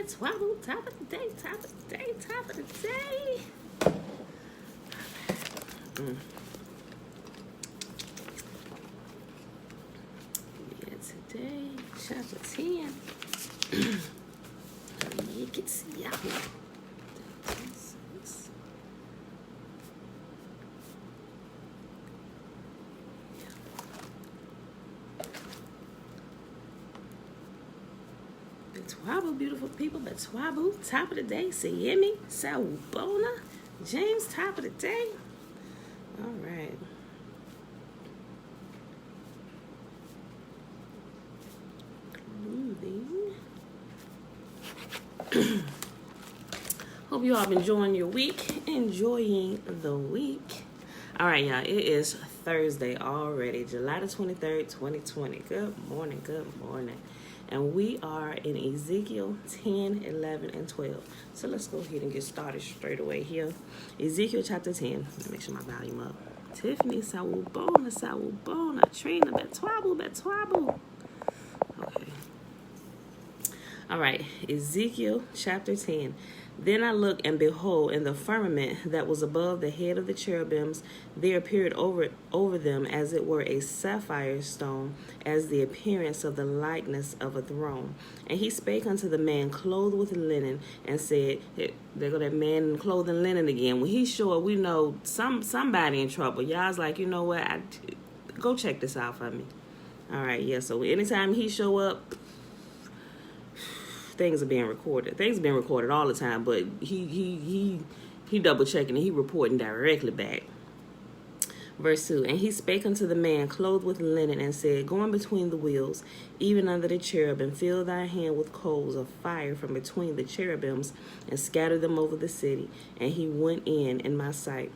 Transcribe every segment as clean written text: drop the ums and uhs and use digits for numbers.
Twabble, top of the day, top of the day, top of the day. Yeah, today, chapter 10. You can see out here. Twabble, beautiful people, but Twabble, top of the day, Sayemi, Sawubona, James, top of the day. All right. Hope you all been enjoying your week, enjoying the week. All right, y'all, it is Thursday already, July the 23rd, 2020. Good morning, good morning. And we are in Ezekiel 10, 11, and 12. So let's go ahead and get started straight away here. Ezekiel chapter 10. Let me make sure my volume up. Tiffany, Sawubona, Trina, Betwabu. Okay. All right, Ezekiel chapter 10. Then I looked, and behold, in the firmament that was above the head of the cherubims, there appeared over them as it were a sapphire stone, as the appearance of the likeness of a throne. And he spake unto the man clothed with linen, and said, there go that man clothed in linen again. When he's sure, we know somebody in trouble. Y'all's like, you know what? Go check this out for me. All right, yeah, so anytime he show up, things are being recorded. Things are being recorded all the time, but he double checking and he reporting directly back. Verse 2, and he spake unto the man clothed with linen, and said, go in between the wheels, even under the cherub, and fill thy hand with coals of fire from between the cherubims, and scatter them over the city. And he went in my sight.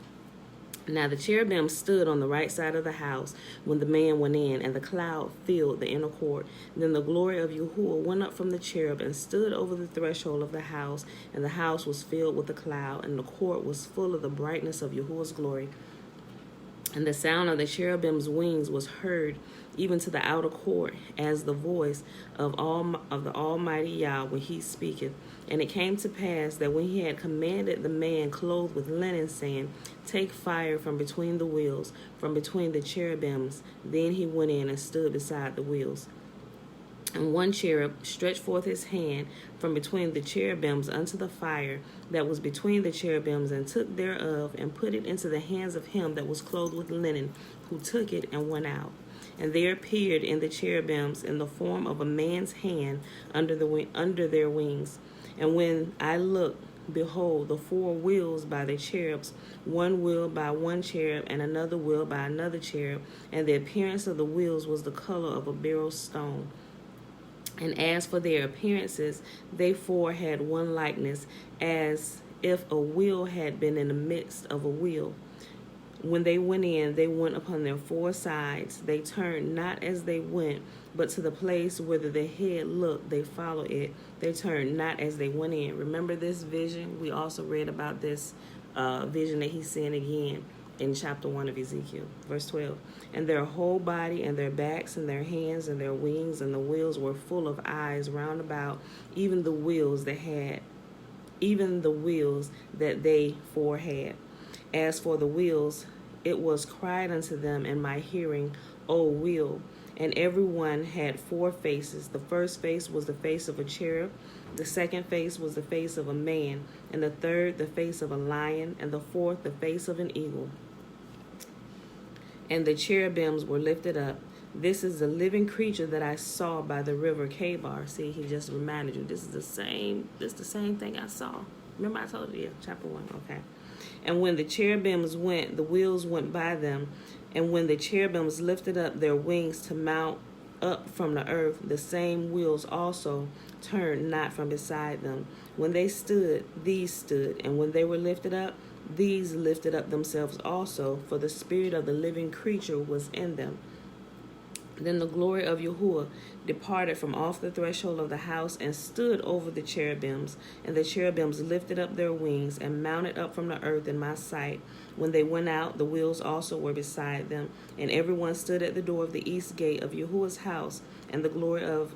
Now the cherubim stood on the right side of the house when the man went in, and the cloud filled the inner court. Then the glory of Yahuwah went up from the cherub and stood over the threshold of the house, and the house was filled with the cloud, and the court was full of the brightness of Yahuwah's glory. And the sound of the cherubim's wings was heard even to the outer court, as the voice of the Almighty Yah when he speaketh. And it came to pass that when he had commanded the man clothed with linen, saying, take fire from between the wheels, from between the cherubims, then he went in and stood beside the wheels. And one cherub stretched forth his hand from between the cherubims unto the fire that was between the cherubims, and took thereof, and put it into the hands of him that was clothed with linen, who took it and went out. And there appeared in the cherubims in the form of a man's hand under their wings. And when I looked, behold, the four wheels by the cherubs, one wheel by one cherub, and another wheel by another cherub. And the appearance of the wheels was the color of a beryl stone. And as for their appearances, they four had one likeness, as if a wheel had been in the midst of a wheel. When they went in, they went upon their four sides. They turned not as they went, but to the place whither the head looked, they followed it. They turned not as they went in. Remember this vision? We also read about this vision that he's seeing again in chapter 1 of Ezekiel, verse 12. And their whole body and their backs and their hands and their wings and the wheels were full of eyes round about, even the wheels that they four had. As for the wheels, it was cried unto them in my hearing, O wheel. And every one had four faces. The first face was the face of a cherub. The second face was the face of a man. And the third, the face of a lion. And the fourth, the face of an eagle. And the cherubims were lifted up. This is the living creature that I saw by the river Kabar. See, he just reminded you. This is the same thing I saw. Remember I told you, yeah, chapter 1, okay. And when the cherubims went, the wheels went by them. And when the cherubims lifted up their wings to mount up from the earth, the same wheels also turned not from beside them. When they stood, these stood. And when they were lifted up, these lifted up themselves also, for the spirit of the living creature was in them. Then the glory of Yahuwah departed from off the threshold of the house and stood over the cherubims. And the cherubims lifted up their wings and mounted up from the earth in my sight. When they went out, the wheels also were beside them. And everyone stood at the door of the east gate of Yahuwah's house. And the glory of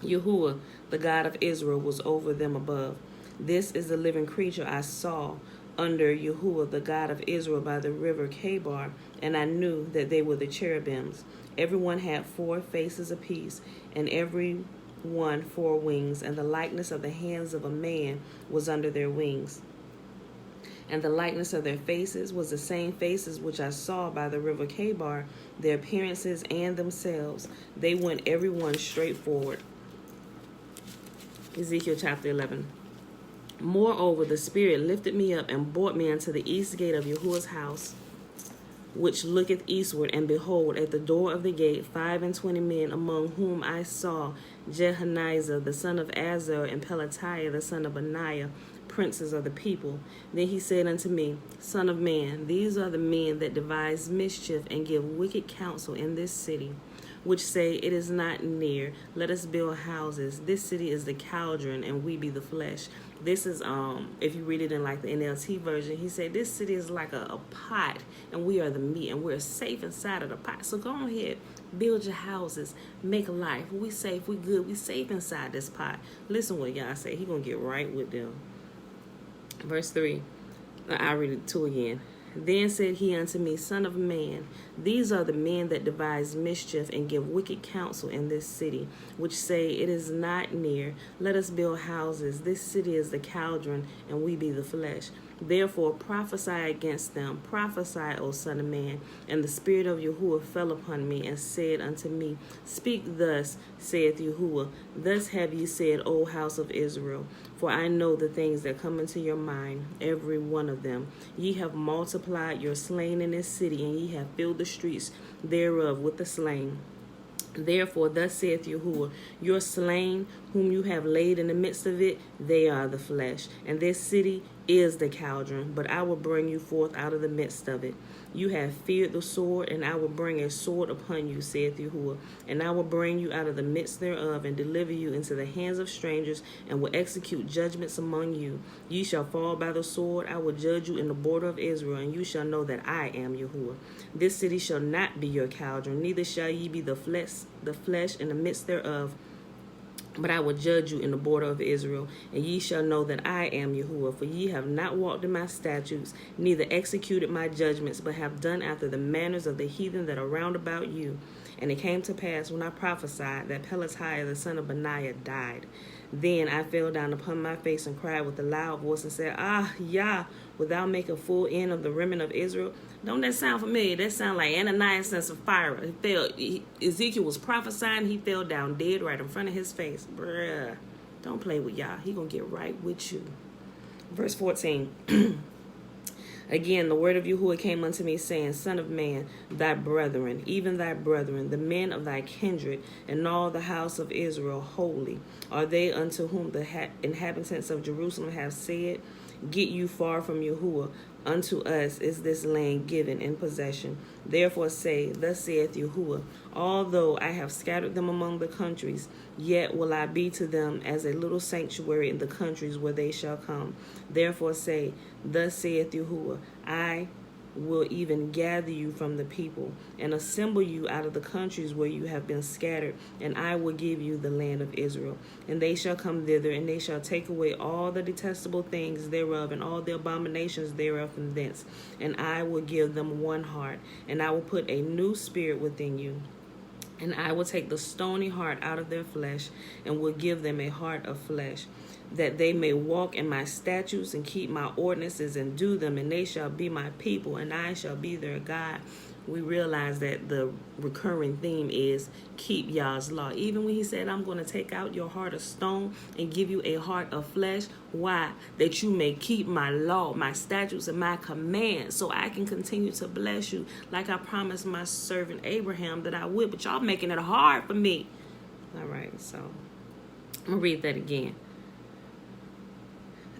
Yahuwah, the God of Israel, was over them above. This is the living creature I saw under Yahuwah, the God of Israel, by the river Kabar, and I knew that they were the cherubims. Everyone had 4 faces apiece, and every one 4 wings, and the likeness of the hands of a man was under their wings. And the likeness of their faces was the same faces which I saw by the river Kabar, their appearances and themselves. They went every one straight forward. Ezekiel chapter 11. Moreover, the Spirit lifted me up and brought me unto the east gate of Yahuwah's house, which looketh eastward, and behold, at the door of the gate 25 men, among whom I saw Jehaniah the son of Azar, and Pelatiah the son of Benaiah, princes of the people. Then he said unto me, Son of man, these are the men that devise mischief and give wicked counsel in this city, which say, It is not near, let us build houses. This city is the cauldron, and we be the flesh. This is if you read it in like the NLT version, he said this city is like a pot, and we are the meat, and we're safe inside of the pot. So go ahead, build your houses, make a life. We safe, we good, we safe inside this pot. Listen what y'all say. He gonna get right with them. Verse 3. I'll read it 2 again. Then said he unto me, Son of man, these are the men that devise mischief and give wicked counsel in this city, which say, It is not near, let us build houses. This city is the cauldron, and we be the flesh. Therefore prophesy against them, prophesy, O son of man. And the Spirit of Yahuwah fell upon me, and said unto me, Speak thus, saith Yahuwah, Thus have ye said, O house of Israel, for I know the things that come into your mind, every one of them. Ye have multiplied your slain in this city, and ye have filled the streets thereof with the slain. Therefore, thus saith Yahuwah, Your slain, whom you have laid in the midst of it, they are the flesh. And this city is the cauldron, but I will bring you forth out of the midst of it. You have feared the sword, and I will bring a sword upon you, saith Yahuwah. And I will bring you out of the midst thereof, and deliver you into the hands of strangers, and will execute judgments among you. Ye shall fall by the sword. I will judge you in the border of Israel, and you shall know that I am Yahuwah. This city shall not be your cauldron, neither shall ye be the flesh in the midst thereof. But I will judge you in the border of Israel, and ye shall know that I am Yahuwah. For ye have not walked in my statutes, neither executed my judgments, but have done after the manners of the heathen that are round about you. And it came to pass, when I prophesied, that Pelatiah the son of Benaiah died. Then I fell down upon my face and cried with a loud voice and said, Ah, Yah, wilt thou make a full end of the remnant of Israel? Don't that sound familiar? That sound like Ananias and Sapphira. Ezekiel was prophesying. He fell down dead right in front of his face. Bruh, don't play with Yah. He gonna get right with you. Verse 14. Again, the word of Yahuwah came unto me, saying, Son of man, thy brethren, even thy brethren, the men of thy kindred, and all the house of Israel, holy, are they unto whom the inhabitants of Jerusalem have said, Get you far from Yahuwah. Unto us is this land given in possession. Therefore say, Thus saith Yahuwah, Although I have scattered them among the countries, yet will I be to them as a little sanctuary in the countries where they shall come. Therefore say, Thus saith Yahuwah, I will even gather you from the people, and assemble you out of the countries where you have been scattered, and I will give you the land of Israel. And they shall come thither, and they shall take away all the detestable things thereof, and all the abominations thereof from thence. And I will give them one heart, and I will put a new spirit within you. And I will take the stony heart out of their flesh, and will give them a heart of flesh, that they may walk in my statutes and keep my ordinances and do them, and they shall be my people, and I shall be their God. We realize that the recurring theme is keep Yah's law. Even when he said, I'm going to take out your heart of stone and give you a heart of flesh. Why? That you may keep my law, my statutes, and my commands, so I can continue to bless you like I promised my servant Abraham that I would. But y'all making it hard for me. All right, so I'm going to read that again.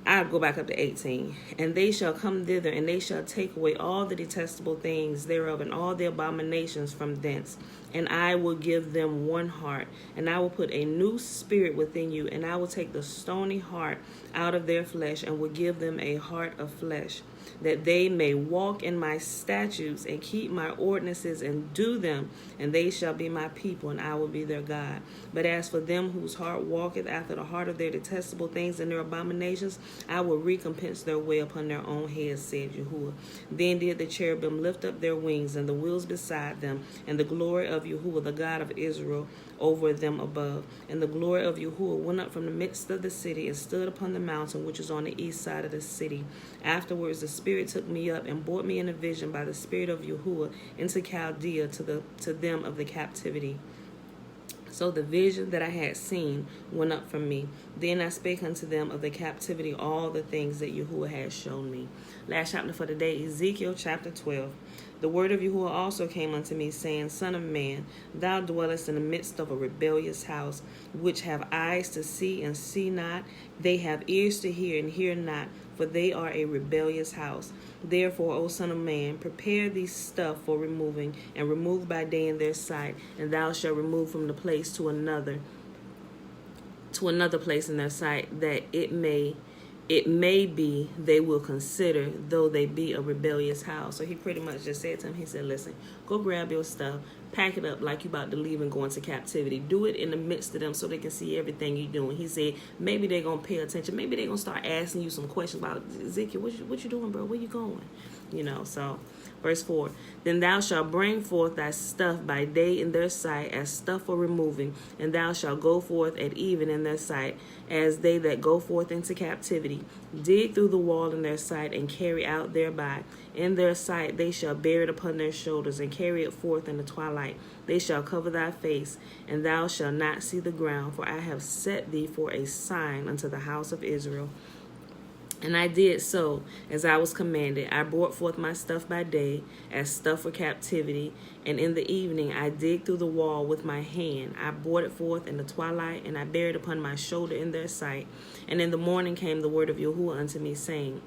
I'll go back up to 18. And they shall come thither, and they shall take away all the detestable things thereof, and all the abominations from thence. And I will give them one heart, and I will put a new spirit within you, and I will take the stony heart out of their flesh, and will give them a heart of flesh. that they may walk in my statutes and keep my ordinances and do them, and they shall be my people, and I will be their God. But as for them whose heart walketh after the heart of their detestable things and their abominations, I will recompense their way upon their own heads, said Yahuwah. Then did the cherubim lift up their wings, and the wheels beside them, and the glory of Yahuwah, the God of Israel, over them above. And the glory of Yahuwah went up from the midst of the city and stood upon the mountain which is on the east side of the city. Afterwards the Spirit took me up and brought me in a vision by the Spirit of Yahuwah into Chaldea to them of the captivity. So the vision that I had seen went up from me. Then I spake unto them of the captivity all the things that Yahuwah had shown me. Last chapter for today, Ezekiel chapter 12. The word of Yahuwah also came unto me, saying, Son of man, thou dwellest in the midst of a rebellious house, which have eyes to see and see not, they have ears to hear and hear not, for they are a rebellious house. Therefore, O son of man, prepare these stuff for removing, and remove by day in their sight, and thou shalt remove from the place to another place in their sight, that it may be they will consider, though they be a rebellious house. So he pretty much just said to him, he said, listen, go grab your stuff, pack it up like you about to leave and go into captivity. Do it in the midst of them so they can see everything you're doing. He said, maybe they're going to pay attention. Maybe they're going to start asking you some questions about, Ezekiel, what you doing, bro? Where you going? So verse 4, then thou shalt bring forth thy stuff by day in their sight as stuff for removing, and thou shalt go forth at even in their sight as they that go forth into captivity. Dig through the wall in their sight and carry out thereby. In their sight they shall bear it upon their shoulders and carry it forth in the twilight. They shall cover thy face, and thou shalt not see the ground, for I have set thee for a sign unto the house of Israel. And I did so as I was commanded. I brought forth my stuff by day as stuff for captivity, and in the evening I digged through the wall with my hand. I brought it forth in the twilight, and I bare it upon my shoulder in their sight. And in the morning came the word of Yahuwah unto me, saying,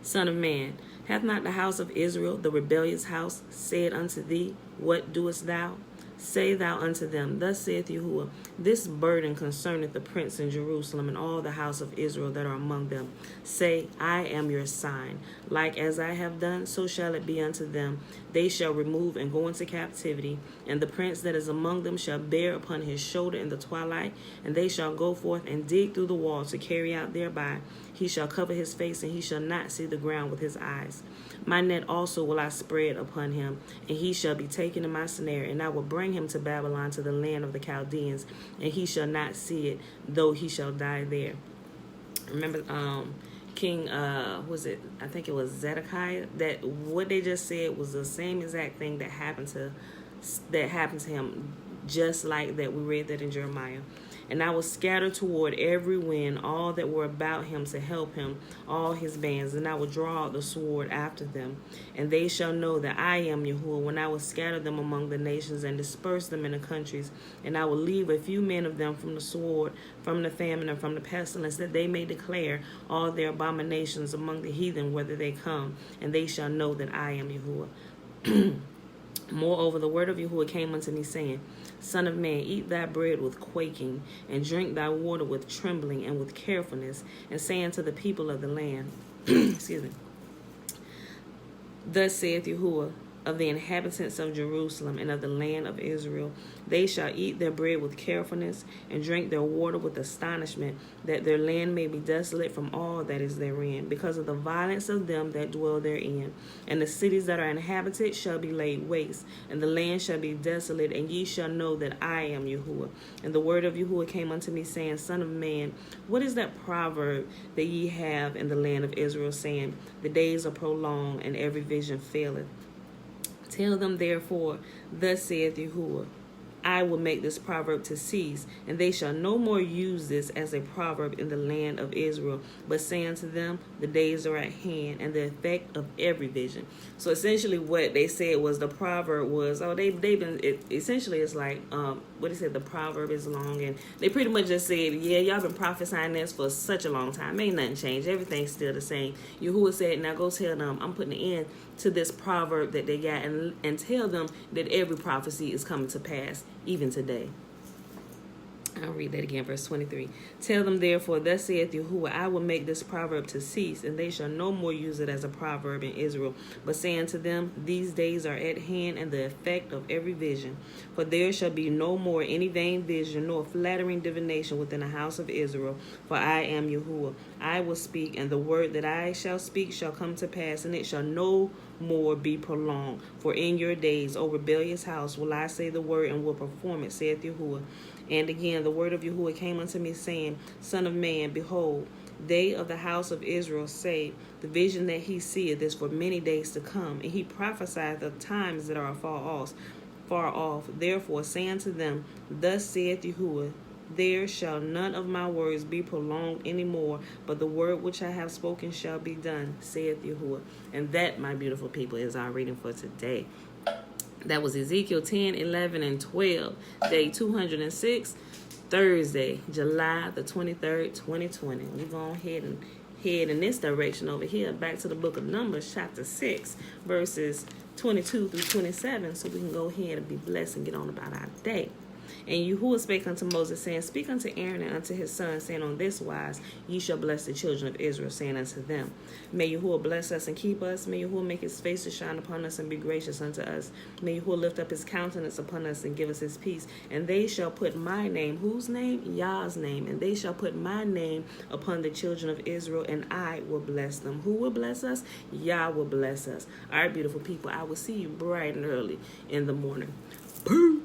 Son of man, hath not the house of Israel, the rebellious house, said unto thee, What doest thou? Say thou unto them, Thus saith Yahuwah, this burden concerneth the prince in Jerusalem and all the house of Israel that are among them. Say, I am your sign. Like as I have done, so shall it be unto them. They shall remove and go into captivity, and the prince that is among them shall bear upon his shoulder in the twilight, and they shall go forth and dig through the wall to carry out thereby. He shall cover his face, and he shall not see the ground with his eyes. My net also will I spread upon him, and he shall be taken in my snare, and I will bring him to Babylon, to the land of the Chaldeans, and he shall not see it, though he shall die there. Remember, King, I think it was Zedekiah, that what they just said was the same exact thing that happened to him, just like that we read that in Jeremiah. And I will scatter toward every wind all that were about him to help him, all his bands, and I will draw out the sword after them. And they shall know that I am Yahuwah when I will scatter them among the nations and disperse them in the countries. And I will leave a few men of them from the sword, from the famine, and from the pestilence, that they may declare all their abominations among the heathen, whether they come. And they shall know that I am Yahuwah. Moreover, the word of Yahuwah came unto me, saying, Son of man, eat thy bread with quaking, and drink thy water with trembling and with carefulness, and say unto the people of the land, excuse me, Thus saith Yahuwah, of the inhabitants of Jerusalem and of the land of Israel, they shall eat their bread with carefulness and drink their water with astonishment, that their land may be desolate from all that is therein, because of the violence of them that dwell therein. And the cities that are inhabited shall be laid waste, and the land shall be desolate, and ye shall know that I am Yahuwah. And the word of Yahuwah came unto me, saying, Son of man, what is that proverb that ye have in the land of Israel, saying, The days are prolonged, and every vision faileth? Tell them therefore, Thus saith Yahuwah, I will make this proverb to cease, and they shall no more use this as a proverb in the land of Israel, but say unto them, the days are at hand, and the effect of every vision. So essentially what they said was the proverb was, essentially it's like, what they said, the proverb is long, and they pretty much just said, yeah, y'all been prophesying this for such a long time, ain't nothing changed, everything's still the same. Yahuwah said, now go tell them, I'm putting an end to this proverb that they got, and tell them that every prophecy is coming to pass, even today. I'll read that again, verse 23. Tell them therefore, thus saith Yahuwah, I will make this proverb to cease, and they shall no more use it as a proverb in Israel, but say unto them, these days are at hand, and the effect of every vision. For there shall be no more any vain vision, nor flattering divination within the house of Israel. For I am Yahuwah. I will speak, and the word that I shall speak shall come to pass, and it shall no more be prolonged. For in your days, O rebellious house, will I say the word, and will perform it, saith Yahuwah. And again, the word of Yahuwah came unto me, saying, Son of man, behold, they of the house of Israel say, the vision that he seeth is for many days to come, and he prophesieth of times that are far off. Therefore say unto them, thus saith Yahuwah, there shall none of my words be prolonged any more, but the word which I have spoken shall be done, saith Yahuwah. And that, my beautiful people, is our reading for today. That was Ezekiel 10, 11, and 12, day 206, Thursday, July the 23rd, 2020. We're going ahead and head in this direction over here, back to the book of Numbers, chapter 6, verses 22 through 27, so we can go ahead and be blessed and get on about our day. And Yahuwah spake unto Moses, saying, Speak unto Aaron and unto his sons, saying, On this wise ye shall bless the children of Israel, saying unto them, May Yahuwah bless us and keep us. May Yahuwah make his face to shine upon us and be gracious unto us. May Yahuwah lift up his countenance upon us and give us his peace. And they shall put my name, whose name? Yah's name. And they shall put my name upon the children of Israel, and I will bless them. Who will bless us? Yah will bless us. All right, beautiful people, I will see you bright and early in the morning. Peace.